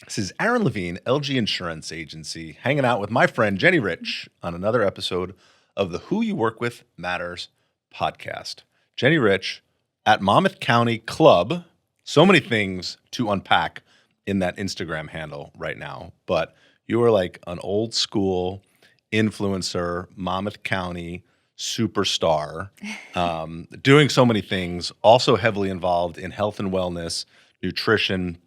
This is Aaron Levine, LG Insurance Agency, hanging out with my friend Jenny Rich on another episode of the Who You Work With Matters podcast. Jenny Rich at Monmouth County Club. So many things to unpack in that Instagram handle right now, but you are like an old school influencer, Monmouth County superstar, doing so many things, also heavily involved in health and wellness, nutrition,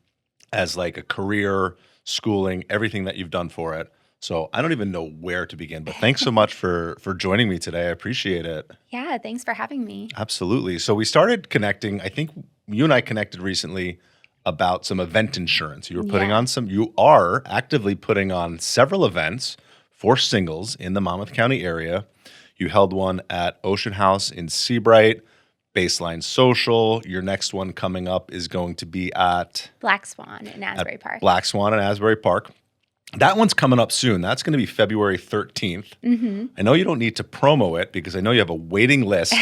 as like a career, schooling, everything that you've done for it. So I don't even know where to begin, but thanks so much for joining me today. I appreciate it. Yeah, thanks for having me. Absolutely. So we started connecting, I think you and I connected recently about some event insurance. You were putting on you are actively putting on several events for singles in the Monmouth County area. You held one at Ocean House in Seabright, Baseline Social. Your next one coming up is going to be at Black Swan in Asbury Park. Black Swan in Asbury Park. That one's coming up soon. That's going to be February 13th. Mm-hmm. I know you don't need to promo it because I know you have a waiting list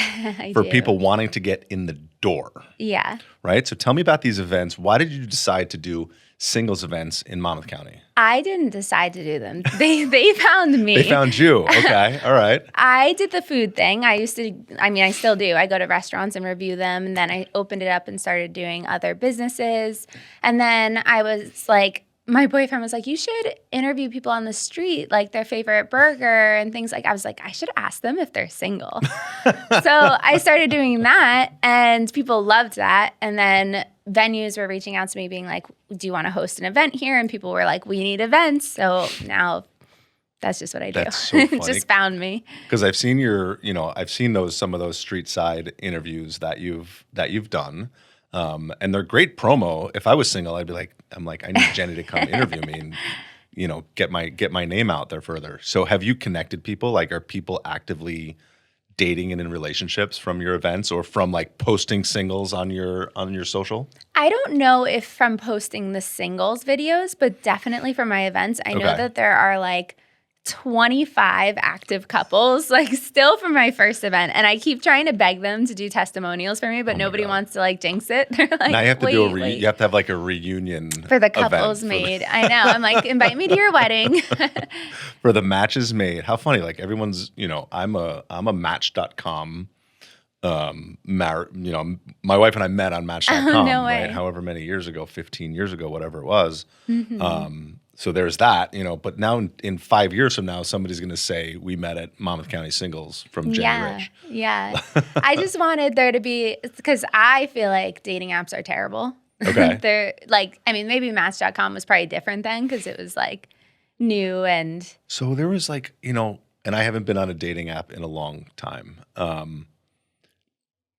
for people wanting to get in the door. Yeah. Right? So tell me about these events. Why did you decide to do singles events in Monmouth County? I didn't decide to do them. They found me. They found you. Okay. All right. I did the food thing. I still do. I go to restaurants and review them. And then I opened it up and started doing other businesses. And then I was like, my boyfriend was like, you should interview people on the street, like their favorite burger and things like. I was like, I should ask them if they're single. So I started doing that, and people loved that. And then venues were reaching out to me being like, do you want to host an event here? And people were like, we need events. So now that's just what I do. That's so funny. It just found me. Because I've seen some of those street side interviews that you've done. And they're great promo. If I was single, I'd be like, I need Jenny to come interview me and, get my name out there further. So have you connected people? Like, are people actively dating and in relationships from your events or from like posting singles on your social? I don't know if from posting the singles videos, but definitely from my events. I know that there are like 25 active couples, like still from my first event. And I keep trying to beg them to do testimonials for me, but nobody wants to like jinx it. They're like, now you have to you have to have like a reunion for the couples made. I know. I'm like, invite me to your wedding. For the matches made. How funny. Like everyone's, I'm a match.com. My wife and I met on match.com, no way. right? However many years ago, 15 years ago, whatever it was. Mm-hmm. So there's that, but now in 5 years from now, somebody's going to say we met at Monmouth County Singles from Jenny Rich. Yeah. I just wanted there to be, because I feel like dating apps are terrible. Okay. They're like, maybe Match.com was probably different then because it was like new and. So there was like, and I haven't been on a dating app in a long time.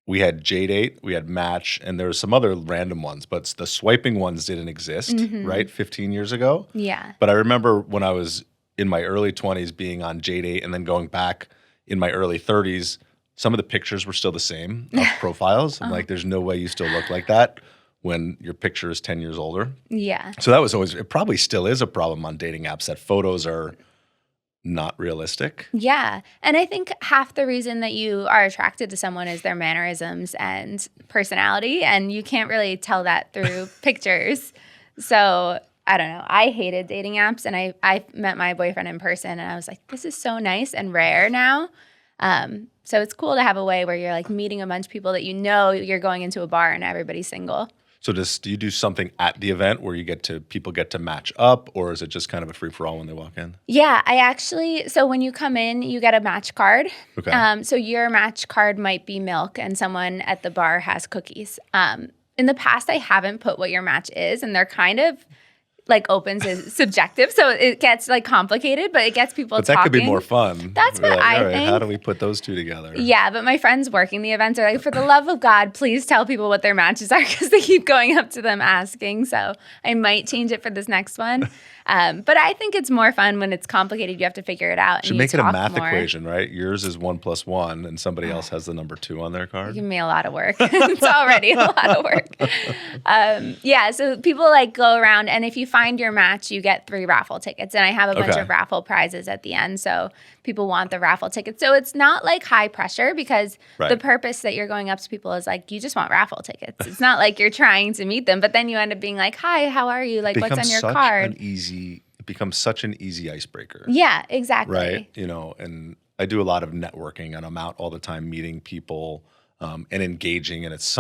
We had JDate, we had Match, and there were some other random ones, but the swiping ones didn't exist, right? 15 years ago. Yeah. But I remember when I was in my early 20s being on JDate and then going back in my early 30s, some of the pictures were still the same of profiles. I'm like, there's no way you still look like that when your picture is 10 years older. Yeah. So that was it probably still is a problem on dating apps that photos are not realistic. Yeah. And I think half the reason that you are attracted to someone is their mannerisms and personality, and you can't really tell that through pictures. So I don't know. I hated dating apps, and I met my boyfriend in person, and I was like, this is so nice and rare now. So it's cool to have a way where you're like meeting a bunch of people that you're going into a bar and everybody's single. So do you do something at the event where people get to match up, or is it just kind of a free-for-all when they walk in? Yeah, so when you come in, you get a match card. Okay. So your match card might be milk and someone at the bar has cookies. In the past, I haven't put what your match is, and they're kind of like open to subjective, so it gets like complicated, but it gets people talking. But that could be more fun. That's what I think. How do we put those two together? Yeah, but my friends working the events are like, for the love of God, please tell people what their matches are, because they keep going up to them asking. So I might change it for this next one. But I think it's more fun when it's complicated. You have to figure it out. Should make it a math equation, right? Yours is 1 + 1, and somebody else has the number 2 on their card. You give me a lot of work. It's already a lot of work. Yeah, so people like go around, and if you find your match, you get 3 raffle tickets. And I have a bunch Okay. of raffle prizes at the end. So people want the raffle tickets. So it's not like high pressure because Right. the purpose that you're going up to people is like, you just want raffle tickets. It's not like you're trying to meet them, but then you end up being like, hi, how are you? Like, what's on your card? It becomes such an easy icebreaker. Yeah, exactly. Right. And I do a lot of networking, and I'm out all the time meeting people and engaging. And it's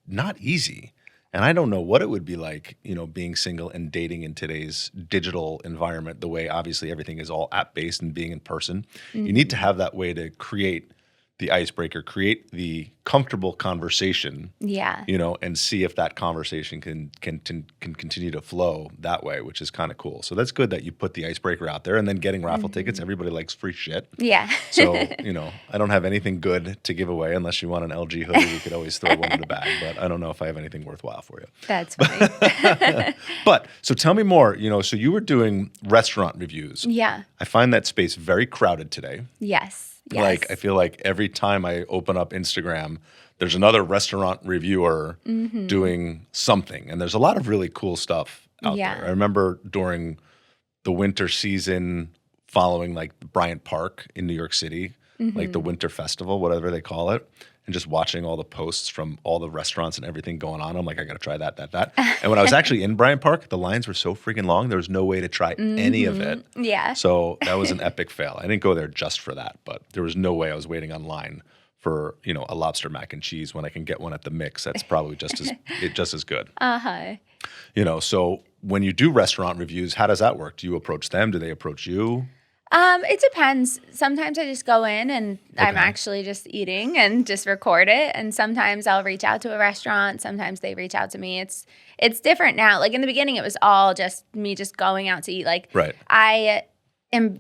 not easy. And I don't know what it would be like, being single and dating in today's digital environment, the way obviously everything is all app based and being in person. You need to have that way to create the icebreaker, create the comfortable conversation, Yeah. and see if that conversation can continue to flow that way, which is kind of cool. So that's good that you put the icebreaker out there, and then getting raffle tickets. Everybody likes free shit. Yeah. So, I don't have anything good to give away unless you want an LG hoodie. We could always throw one in the bag, but I don't know if I have anything worthwhile for you. That's funny. But so tell me more, so you were doing restaurant reviews. Yeah. I find that space very crowded today. Yes. Yes. Like, I feel like every time I open up Instagram, there's another restaurant reviewer doing something. And there's a lot of really cool stuff out Yeah. there. I remember during the winter season following like Bryant Park in New York City, like the Winter Festival, whatever they call it, and just watching all the posts from all the restaurants and everything going on. I'm like, I got to try that. And when I was actually in Bryant Park, the lines were so freaking long, there was no way to try any of it. Yeah. So that was an epic fail. I didn't go there just for that, but there was no way I was waiting online for, a lobster mac and cheese when I can get one at the Mix. That's probably just as good. Uh-huh. So when you do restaurant reviews, how does that work? Do you approach them? Do they approach you? It depends. Sometimes I just go in and I'm actually just eating and just record it. And sometimes I'll reach out to a restaurant. Sometimes they reach out to me. It's different now. Like in the beginning, it was all just me just going out to eat. Like Right. I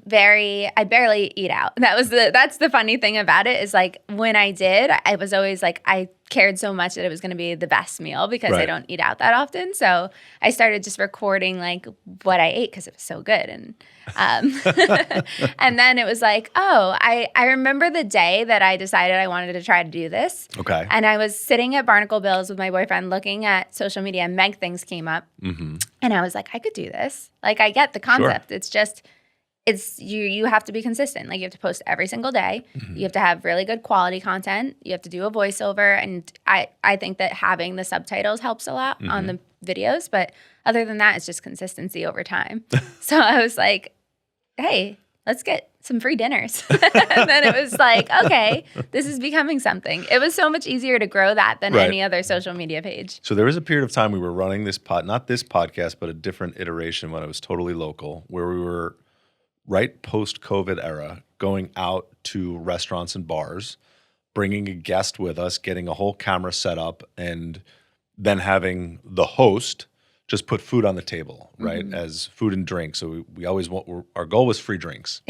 barely eat out. That's the funny thing about it is like when I did, I was always like, I cared so much that it was going to be the best meal because I Right. don't eat out that often. So I started just recording like what I ate because it was so good. And and then it was like, I remember the day that I decided I wanted to try to do this. Okay. And I was sitting at Barnacle Bill's with my boyfriend looking at social media and Meg things came up. Mm-hmm. And I was like, I could do this. Like I get the concept. It's just you have to be consistent. Like you have to post every single day. You have to have really good quality content. You have to do a voiceover. And I think that having the subtitles helps a lot on the videos. But other than that, it's just consistency over time. So I was like, hey, let's get some free dinners. And then it was like, okay, this is becoming something. It was so much easier to grow that than Right. any other social media page. So there was a period of time we were running this not this podcast, but a different iteration when it was totally local, where we were right post-COVID era, going out to restaurants and bars, bringing a guest with us, getting a whole camera set up, and then having the host just put food on the table, right, as food and drink. So we always our goal was free drinks.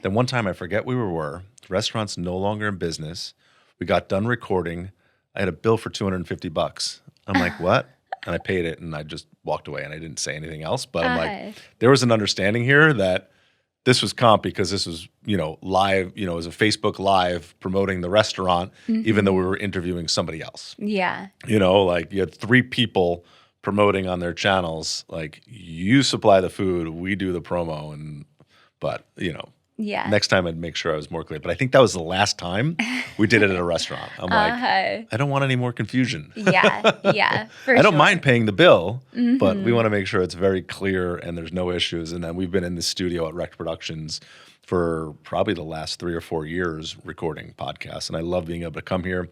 Then one time, I forget where we were, restaurant's no longer in business. We got done recording. I had a bill for $250. I'm like, what? And I paid it, and I just walked away, and I didn't say anything else. But I'm like, there was an understanding here that this was comp because this was, live, it was a Facebook Live promoting the restaurant, even though we were interviewing somebody else. Yeah. Like you had 3 people promoting on their channels. Like, you supply the food, we do the promo, but Yeah. next time I'd make sure I was more clear. But I think that was the last time we did it at a restaurant. I'm like, I don't want any more confusion. Yeah, for I don't sure. mind paying the bill, but we want to make sure it's very clear and there's no issues. And then we've been in the studio at Rec Productions for probably the last 3 or 4 years recording podcasts. And I love being able to come here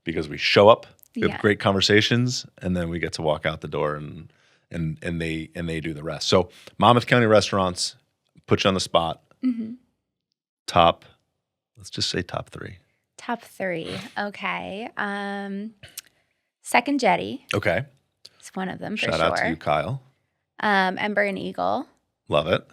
because we show up, we have great conversations, and then we get to walk out the door and they do the rest. So Monmouth County restaurants, put you on the spot. Let's just say top 3. Top 3. Okay. Second Jetty. Okay. It's one of them for Shout sure. out to you, Kyle. Ember and Eagle. Love it.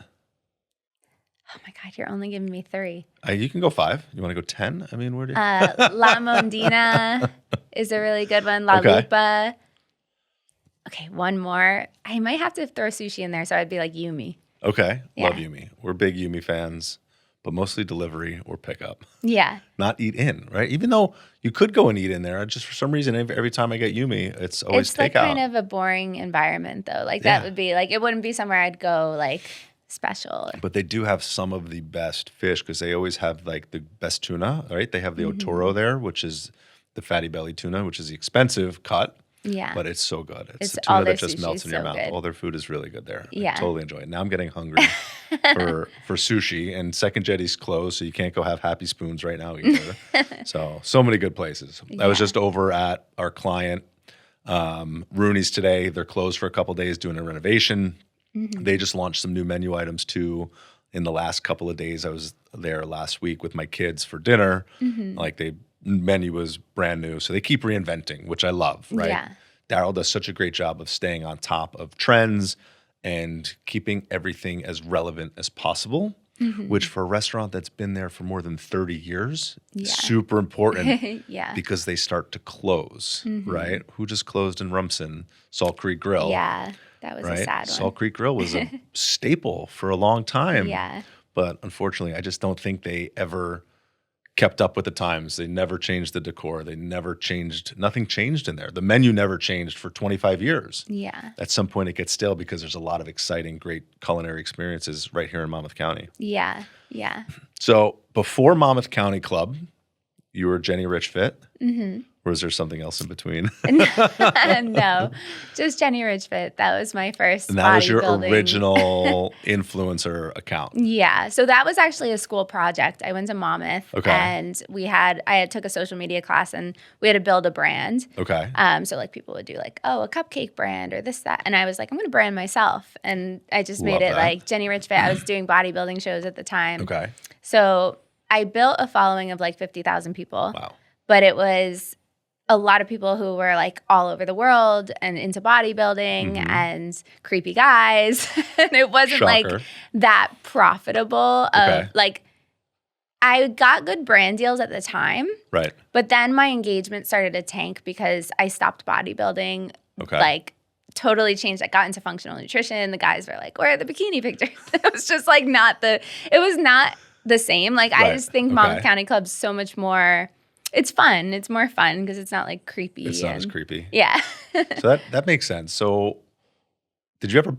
Oh my God, you're only giving me 3. You can go 5. You want to go 10? I mean, where do you? La Mondina is a really good one. La Okay. Lupa. Okay, one more. I might have to throw sushi in there, so I'd be like Yumi. Okay. Yeah. Love Yumi. We're big Yumi fans. but mostly delivery or pickup. Yeah. Not eat in, right? Even though you could go and eat in there, just for some reason, every time I get Yumi, it's always It's takeout. like kind of a boring environment though. Like that would be like, it wouldn't be somewhere I'd go like special. But they do have some of the best fish because they always have like the best tuna, right? They have the Otoro there, which is the fatty belly tuna, which is the expensive cut. Yeah. But it's so good. It's the all tuna their that just sushi melts is in your so mouth. good. All their food is really good there. Yeah. I totally enjoy it. Now I'm getting hungry for sushi, and Second Jetty's closed, so you can't go have Happy Spoons right now either. so many good places. I was just over at our client, Rooney's today. They're closed for a couple days doing a renovation. They just launched some new menu items too. In the last couple of days, I was there last week with my kids for dinner. Like the menu was brand new, so they keep reinventing, which I love. Right? Yeah. Daryl does such a great job of staying on top of trends and keeping everything as relevant as possible. Which for a restaurant that's been there for more than 30 years is super important because they start to close, right? Who just closed in Rumson? Salt Creek Grill. Yeah, that was a sad one. Salt Creek Grill was a staple for a long time. Yeah. But unfortunately, I just don't think they ever kept up with the times. They never changed the decor. They never changed. Nothing changed in there. The menu never changed for 25 years. Yeah. At some point, it gets stale because there's a lot of exciting, great culinary experiences right here in Monmouth County. Yeah. Yeah. So before Monmouth County Club, you were Jenny Rich Fit? Or is there something else in between? No, just Jenny Ridgefit. That was my first And that was your bodybuilding. original influencer account. Yeah. So that was actually a school project. I went to Monmouth and I took a social media class and we had to build a brand. Okay. So like people would do like, oh, a cupcake brand or this, that. And I was like, I'm going to brand myself. And I just made it like Jenny Ridgefit. I was doing bodybuilding shows at the time. Okay. So I built a following of like 50,000 people. Wow. But it was a lot of people who were like all over the world and into bodybuilding and creepy guys. And it wasn't like that profitable like I got good brand deals at the time. Right. But then my engagement started to tank because I stopped bodybuilding. Like totally changed. I got into functional nutrition. The guys were like, where are the bikini pictures? It was just like it was not the same. Like I just think Monmouth County Club's so much more. It's fun. It's more fun because it's not like creepy. It's not as creepy. Yeah. So that makes sense. So did you ever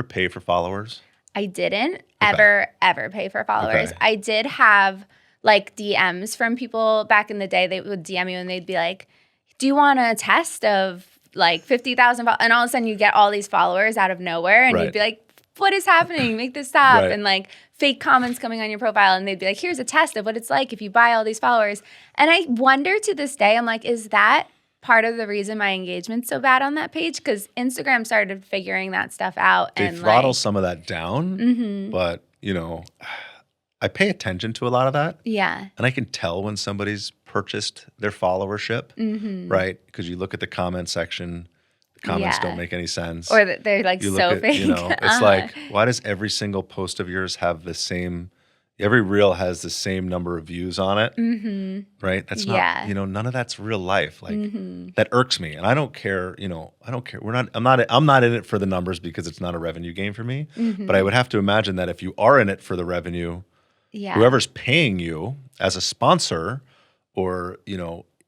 pay for followers? I didn't ever pay for followers. I did have like DMs from people back in the day. They would DM you and they'd be like, do you want a test of like 50,000? And all of a sudden you get all these followers out of nowhere and you'd be like, what is happening? Make this stop. And like fake comments coming on your profile. And they'd be like, here's a test of what it's like if you buy all these followers. And I wonder to this day, I'm like, is that part of the reason my engagement's so bad on that page? Because Instagram started figuring that stuff out. They throttle some of that down. But, I pay attention to a lot of that. Yeah. And I can tell when somebody's purchased their followership, right? Because you look at the comment section. Comments don't make any sense. Or they're like so fake. It's like, why does every single post of yours have the same, every reel has the same number of views on it, right? That's not, none of that's real life. Like that irks me. And I don't care, I don't care. I'm not in it for the numbers because it's not a revenue game for me. But I would have to imagine that if you are in it for the revenue, whoever's paying you as a sponsor or,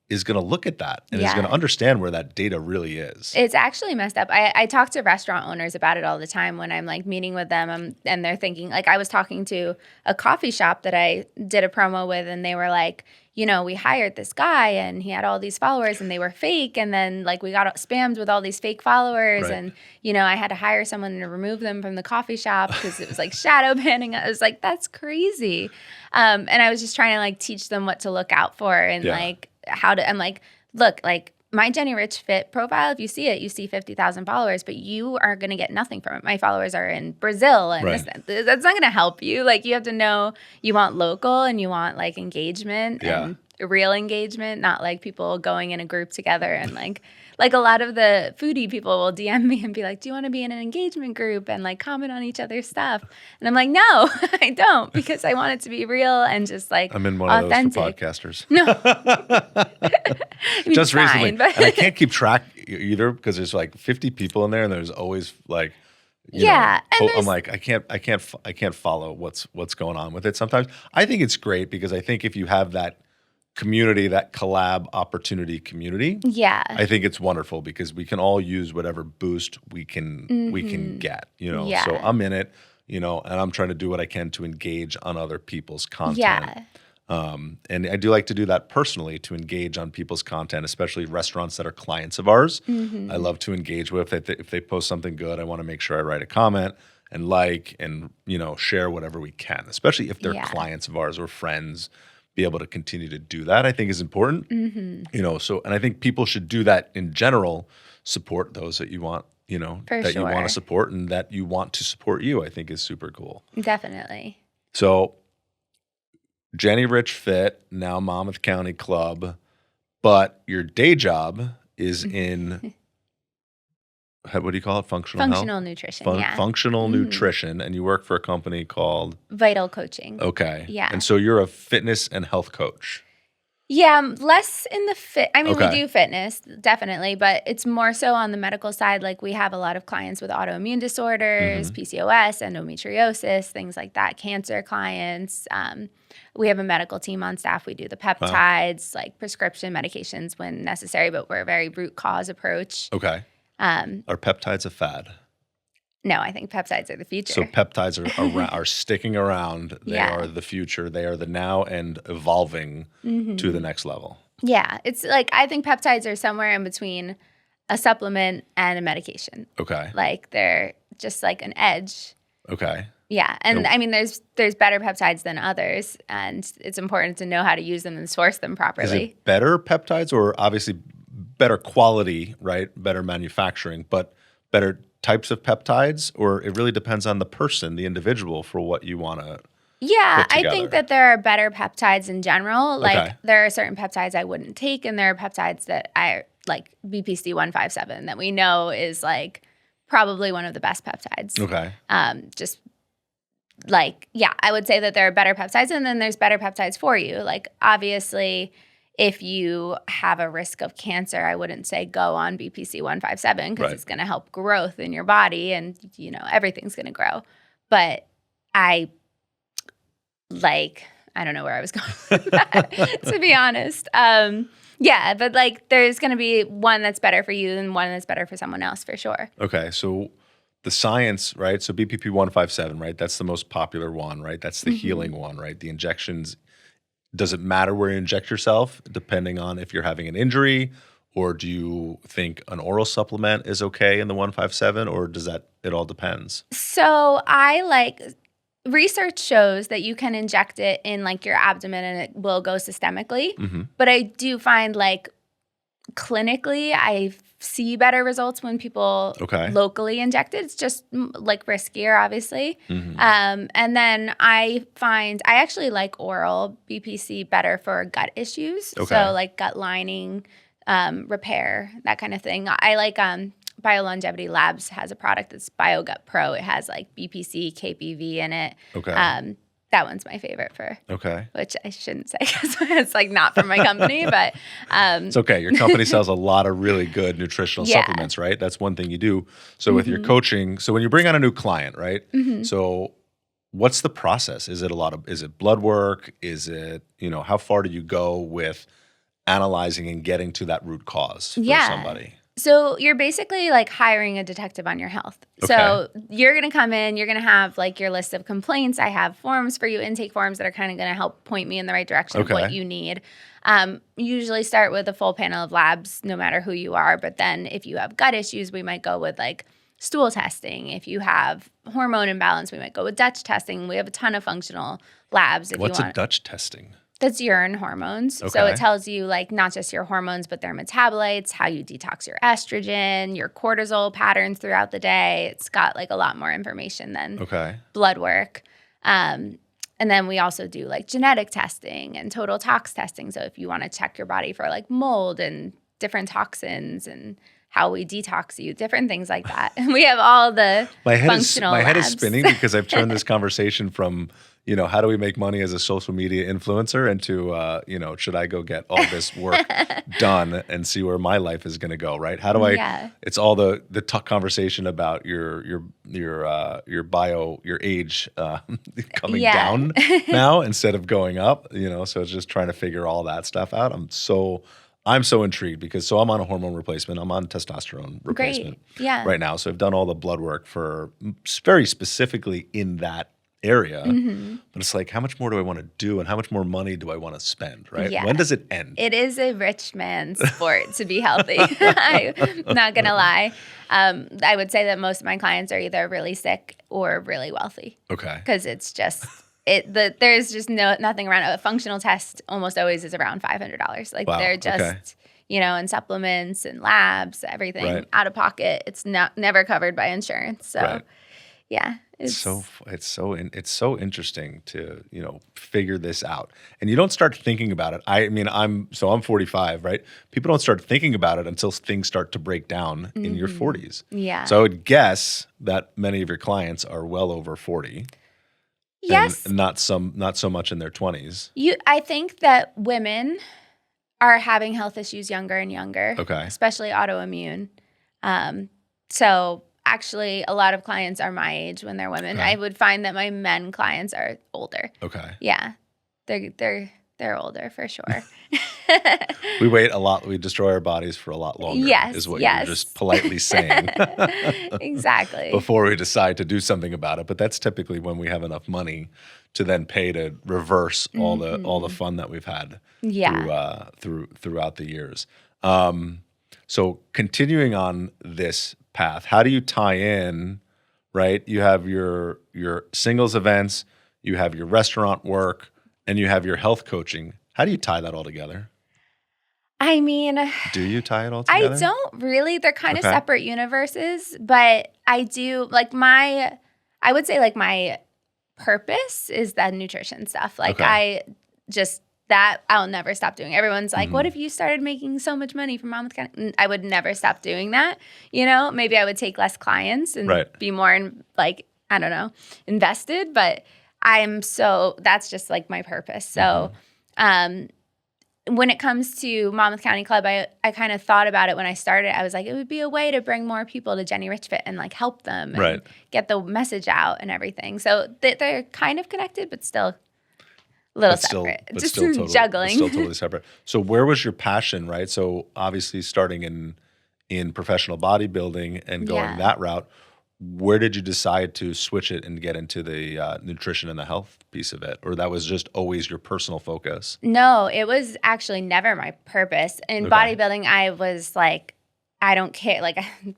is going to look at that and is going to understand where that data really is. It's actually messed up. I talk to restaurant owners about it all the time when I'm like meeting with them and they're thinking, like I was talking to a coffee shop that I did a promo with and they were like, we hired this guy and he had all these followers and they were fake. And then like we got spammed with all these fake followers and, I had to hire someone to remove them from the coffee shop because it was like shadow banning. I was like, that's crazy. And I was just trying to like teach them what to look out for and like, I'm like, look, like my Jenny Rich Fit profile, if you see it, you see 50,000 followers, but you are going to get nothing from it. My followers are in Brazil and that's not going to help you. Like you have to know you want local and you want like engagement and real engagement, not like people going in a group together and like a lot of the foodie people will DM me and be like, do you want to be in an engagement group and like comment on each other's stuff? And I'm like, no, I don't, because I want it to be real and just like I'm in one authentic. of those for podcasters. No. Just fine, recently. And I can't keep track either because there's like 50 people in there and there's always like, Yeah, and I'm like, I can't follow what's going on with it sometimes. I think it's great because I think if you have that community, that collab opportunity community, yeah, I think it's wonderful because we can all use whatever boost we can get, So yeah, I'm in it, and I'm trying to do what I can to engage on other people's content. yeah, And I do like to do that personally to engage on people's content, especially restaurants that are clients of ours. I love to engage with if they post something good. I want to make sure I write a comment and and share whatever we can, especially if they're yeah, clients of ours or friends. Be able to continue to do that, I think, is important. So, and I think people should do that in general. Support those that you want, for that you want to sure. support and that you want to support you. I think is super cool. Definitely. So Jenny Rich Fit, now Monmouth County Club, but your day job is in, what do you call it? Functional health? Functional nutrition, yeah. Functional nutrition, and you work for a company called Vital coaching. Okay. Yeah. And so you're a fitness and health coach. Yeah, less in the we Okay. do fitness, definitely, but it's more so on the medical side. Like we have a lot of clients with autoimmune disorders, PCOS, endometriosis, things like that, cancer clients. We have a medical team on staff. We do the peptides, like prescription medications when necessary, but we're a very root cause approach. Okay. Are peptides a fad? No, I think peptides are the future. So peptides are sticking around. They Yeah. are the future. They are the now and evolving to the next level. Yeah, it's like I think peptides are somewhere in between a supplement and a medication. Okay. Like they're just like an edge. Okay. Yeah, and there's better peptides than others, and it's important to know how to use them and source them Is properly. it better peptides or obviously better quality, right? Better manufacturing, but better types of peptides, or it really depends on the person, the individual, for what you want to. Yeah, put I together. think that there are better peptides in general. Like Okay. there are certain peptides I wouldn't take, and there are peptides that I like BPC 157 that we know is like probably one of the best peptides. Okay. Just like, yeah, I would say that there are better peptides, and then there's better peptides for you. Like obviously, if you have a risk of cancer, I wouldn't say go on BPC 157 because Right. it's going to help growth in your body, and everything's going to grow. But I don't know where I was going with that, to be honest. Yeah, but like there's going to be one that's better for you and one that's better for someone else for sure. Okay. So the science, right? So BPP 157, right? That's the most popular one, right? That's the healing one, right? The injections. Does it matter where you inject yourself, depending on if you're having an injury, or do you think an oral supplement is okay in the 157, or does that? It all depends. So research shows that you can inject it in like your abdomen and it will go systemically. But I do find like clinically, I see better results when people locally inject it. It's just like riskier, obviously. And then I find I actually like oral BPC better for gut issues. Okay. So like gut lining, repair, that kind of thing. I like BioLongevity Labs has a product that's BioGut Pro. It has like BPC, KPV in it. Okay. That one's my favorite Okay. which I shouldn't say because it's like not from my company, but It's okay. Your company sells a lot of really good nutritional Yeah. supplements, right? That's one thing you do. So with your coaching, so when you bring on a new client, right? So what's the process? Is it blood work? Is it, how far do you go with analyzing and getting to that root cause for somebody? So you're basically like hiring a detective on your health. So you're going to come in, you're going to have like your list of complaints. I have forms for you, intake forms that are kind of going to help point me in the right direction of what you need. Usually start with a full panel of labs, no matter who you are. But then if you have gut issues, we might go with like stool testing. If you have hormone imbalance, we might go with Dutch testing. We have a ton of functional labs. What's a Dutch testing? That's urine hormones. So Okay. it tells you like not just your hormones, but their metabolites, how you detox your estrogen, your cortisol patterns throughout the day. It's got like a lot more information than blood work. And then we also do like genetic testing and total tox testing. So if you want to check your body for like mold and different toxins and how we detox you, different things like that. And we have all the functional My head is labs. spinning because I've turned this conversation from, how do we make money as a social media influencer into, should I go get all this work done and see where my life is going to go, right? How do I, it's all the conversation about your bio, your age coming down now instead of going up, so it's just trying to figure all that stuff out. I'm so intrigued because I'm on a hormone replacement. I'm on testosterone replacement right now. So I've done all the blood work for very specifically in that area. But it's like, how much more do I want to do and how much more money do I want to spend, right? Yeah. When does it end? It is a rich man's sport to be healthy. I'm not going to lie. I would say that most of my clients are either really sick or really wealthy. Okay. Because it's just... there's just nothing around it. A functional test almost always is around $500. Like they're just, and supplements and labs, everything out of pocket. It's never covered by insurance. So it's so interesting to, figure this out. And you don't start thinking about it. I'm 45, right? People don't start thinking about it until things start to break down in your 40s. Yeah. So I would guess that many of your clients are well over 40. Yes. And not so much in their 20s. I think that women are having health issues younger and younger. Okay. Especially autoimmune. So actually a lot of clients are my age when they're women. Okay. I would find that my men clients are older. Okay. Yeah. They're older for sure. We wait a lot. We destroy our bodies for a lot longer. Yes, is what you're just politely saying. Exactly. Before we decide to do something about it, but that's typically when we have enough money to then pay to reverse all the fun that we've had. Throughout the years. So continuing on this path, how do you tie in? Right, you have your singles events, you have your restaurant work, and you have your health coaching. How do you tie that all together? I mean, do you tie it all together? I don't really. They're kind of separate universes, but I do I would say my purpose is the nutrition stuff. I'll never stop doing. Everyone's like, what if you started making so much money from Monmouth County? I would never stop doing that. Maybe I would take less clients and be more invested, but that's just my purpose. So, when it comes to Monmouth County Club, I kind of thought about it when I started. I was like, it would be a way to bring more people to Jenny Rich Fit and help them and get the message out and everything. So they're kind of connected, but still a little separate. Just still juggling. Still totally separate. So where was your passion, right? So obviously starting in professional bodybuilding and going that route, where did you decide to switch it and get into the nutrition and the health piece of it? Or that was just always your personal focus? No, it was actually never my purpose. In bodybuilding, I was I don't care.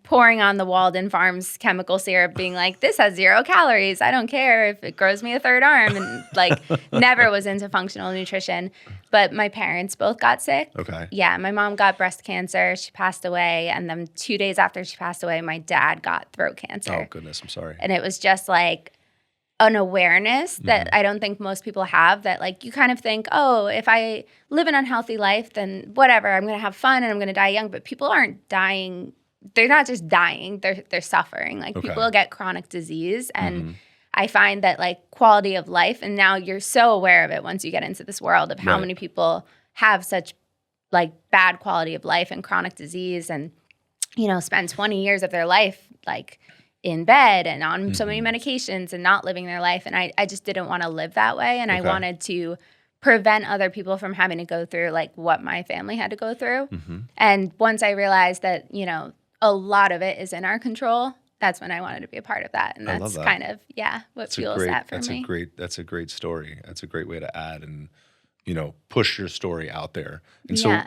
Pouring on the Walden Farms chemical syrup, being this has 0 calories. I don't care if it grows me a third arm. And never was into functional nutrition. But my parents both got sick. Okay. Yeah, my mom got breast cancer. She passed away. And then 2 days after she passed away, my dad got throat cancer. Oh, goodness. I'm sorry. And it was just an awareness that I don't think most people have, that you kind of think, oh, if I live an unhealthy life, then whatever, I'm going to have fun and I'm going to die young. But people aren't dying. They're not just dying. They're suffering. People get chronic disease. And I find that quality of life, and now you're so aware of it once you get into this world of how many people have such bad quality of life and chronic disease and, spend 20 years of their life in bed and on so many medications and not living their life. And I just didn't want to live that way. And I wanted to prevent other people from having to go through what my family had to go through. And once I realized that, a lot of it is in our control, that's when I wanted to be a part of that. And that's kind of, what fuels that for me. That's a great story. That's a great way to add and, push your story out there. And so,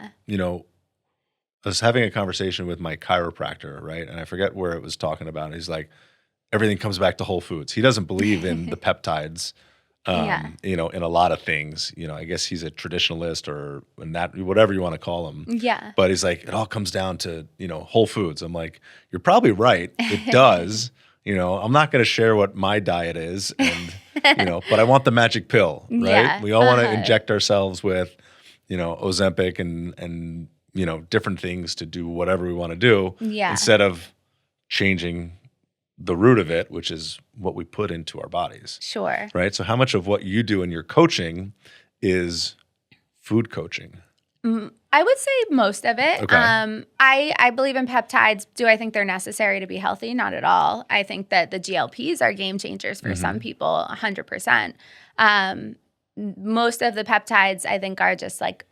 I was having a conversation with my chiropractor, right? And I forget where it was talking about. He's like, everything comes back to whole foods. He doesn't believe in the peptides, in a lot of things. I guess he's a traditionalist or whatever you want to call him. Yeah. But he's like, it all comes down to, whole foods. I'm like, you're probably right. It does. I'm not going to share what my diet is, and but I want the magic pill, right? Yeah. We all want to inject ourselves with, Ozempic and different things to do whatever we want to do, instead of changing the root of it, which is what we put into our bodies. Sure. Right? So how much of what you do in your coaching is food coaching? I would say most of it. Okay. I believe in peptides. Do I think they're necessary to be healthy? Not at all. I think that the GLPs are game changers for some people, 100%. Most of the peptides, I think, are just like,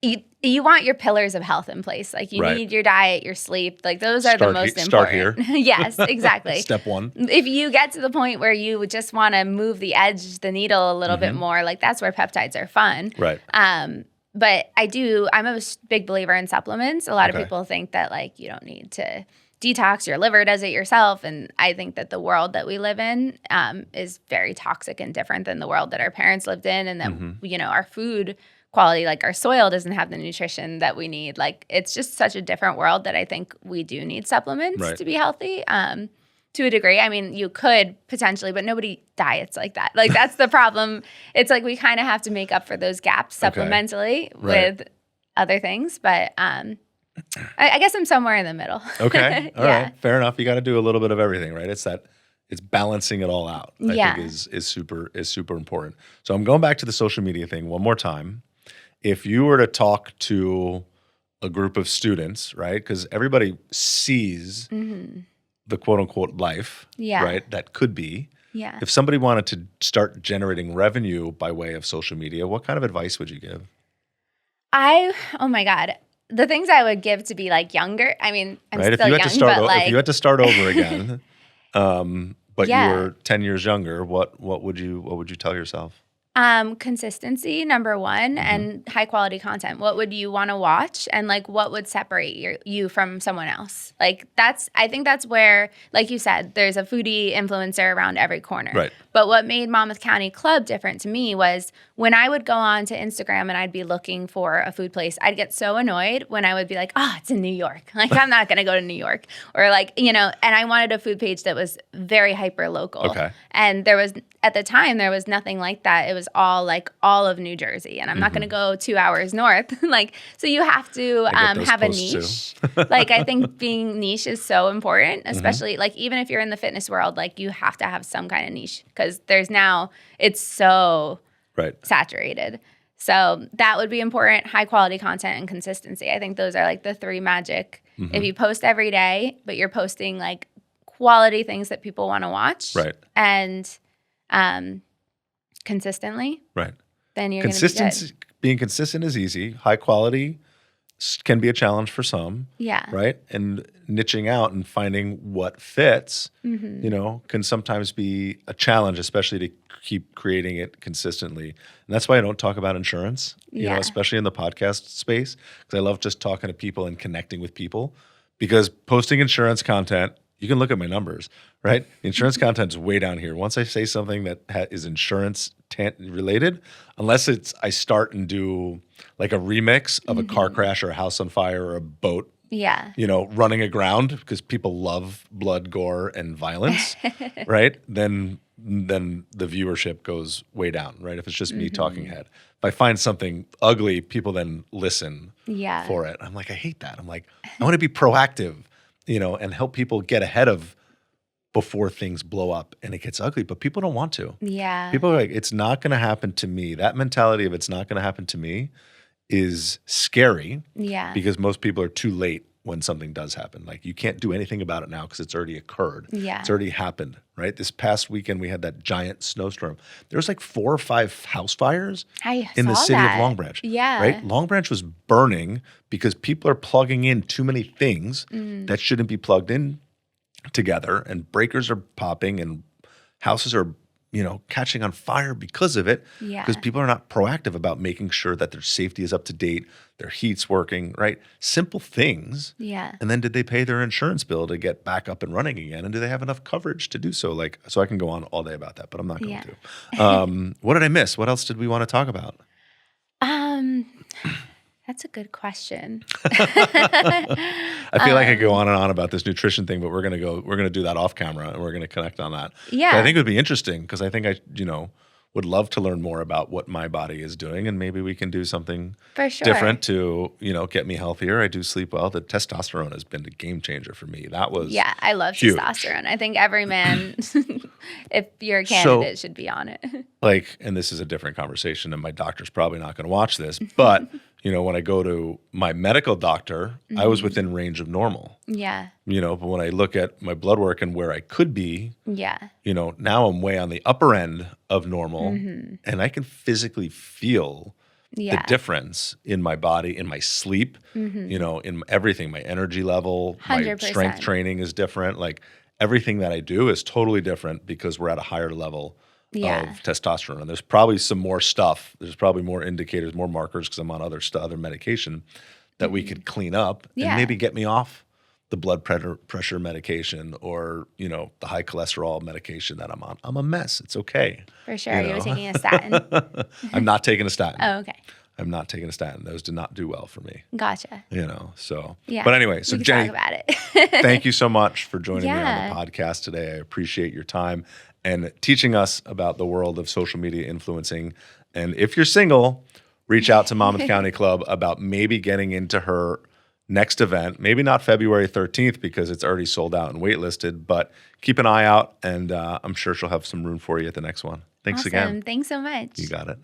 you want your pillars of health in place. Like you need your diet, your sleep. Like those are the most important. Start here. Yes, exactly. Step one. If you get to the point where you just want to move the needle a little bit more, like that's where peptides are fun. Right. But I'm a big believer in supplements. A lot of people think that like you don't need to detox, your liver does it yourself. And I think that the world that we live in is very toxic and different than the world that our parents lived in. And that, our food quality, like our soil doesn't have the nutrition that we need. Like it's just such a different world that I think we do need supplements to be healthy. To a degree. I mean, you could potentially, but nobody diets like that. Like that's the problem. It's like we kind of have to make up for those gaps supplementally with other things. But I guess I'm somewhere in the middle. Okay. All right. Fair enough. You got to do a little bit of everything, right? It's balancing it all out. I think is super important. So I'm going back to the social media thing one more time. If you were to talk to a group of students, right? Because everybody sees the quote unquote life, right? That could be. Yeah. If somebody wanted to start generating revenue by way of social media, what kind of advice would you give? Oh my God. The things I would give to be like younger. I mean, I'm still young, if you had to start over again, but you were 10 years younger, what would you tell yourself? Consistency, number one, and high quality content. What would you want to watch, and like what would separate you from someone else? Like I think that's where, like you said, there's a foodie influencer around every corner. Right. But what made Monmouth County Club different to me was when I would go on to Instagram and I'd be looking for a food place, I'd get so annoyed when I would be like, it's in New York. Like I'm not going to go to New York, or like, and I wanted a food page that was very hyper local. Okay. And at the time, there was nothing like that. It was all of New Jersey, and I'm not going to go 2 hours north. So you have to have a niche. Like I think being niche is so important, especially like even if you're in the fitness world, like you have to have some kind of niche because it's so saturated. So that would be important. High quality content and consistency. I think those are like the three magic. If you post every day, but you're posting like quality things that people want to watch, and consistently, then you're going to be good. Being consistent is easy. High quality can be a challenge for some, right? And niching out and finding what fits, can sometimes be a challenge, especially to keep creating it consistently. And that's why I don't talk about insurance, especially in the podcast space, because I love just talking to people and connecting with people. Because posting insurance content, you can look at my numbers, right? The insurance content is way down here. Once I say something that is insurance related, unless I start and do like a remix of a car crash or a house on fire or a boat, running aground, because people love blood, gore, and violence, right? Then the viewership goes way down, right? If it's just me talking head. If I find something ugly, people then listen for it. I'm like, I hate that. I'm like, I want to be proactive, and help people get ahead of before things blow up and it gets ugly. But people don't want to. Yeah. People are like, it's not going to happen to me. That mentality of it's not going to happen to me is scary. Yeah. Because most people are too late when something does happen. Like you can't do anything about it now because it's already occurred. Yeah. It's already happened, right? This past weekend we had that giant snowstorm. There was like 4 or 5 house fires in the city of Long Branch. Yeah. Right? Long Branch was burning because people are plugging in too many things that shouldn't be plugged in together, and breakers are popping and houses are catching on fire because of it, because people are not proactive about making sure that their safety is up to date, their heat's working, right? Simple things. Yeah. And then did they pay their insurance bill to get back up and running again? And do they have enough coverage to do so? So I can go on all day about that, but I'm not going to. What did I miss? What else did we want to talk about? That's a good question. I feel like I go on and on about this nutrition thing, but we're gonna do that off camera and we're gonna connect on that. Yeah. But I think it would be interesting because I think we'll would love to learn more about what my body is doing, and maybe we can do something For sure. different to, get me healthier. I do sleep well. The testosterone has been a game changer for me. That was Yeah, I love huge. testosterone. I think every man, if you're a candidate, should be on it. And this is a different conversation, and my doctor's probably not going to watch this, but when I go to my medical doctor, I was within range of normal. Yeah. But when I look at my blood work and where I could be, Yeah. Now I'm way on the upper end of normal, and I can physically feel the difference in my body, in my sleep, in everything. My energy level, 100%. my strength training is different. Like everything that I do is totally different because we're at a higher level of testosterone. And there's probably some more stuff. There's probably more indicators, more markers because I'm on other medication that we could clean up and maybe get me off the blood pressure medication or, the high cholesterol medication that I'm on. I'm a mess. It's okay. For sure. You were taking a statin. I'm not taking a statin. Oh, okay. I'm not taking a statin. Those did not do well for me. Gotcha. So. Yeah. But anyway, so we can Jenny, talk about it. thank you so much for joining me on the podcast today. I appreciate your time and teaching us about the world of social media influencing. And if you're single, reach out to Monmouth County Club about maybe getting into her next event. Maybe not February 13th because it's already sold out and waitlisted, but keep an eye out, and I'm sure she'll have some room for you at the next one. Thanks Awesome. again. Thanks so much. You got it.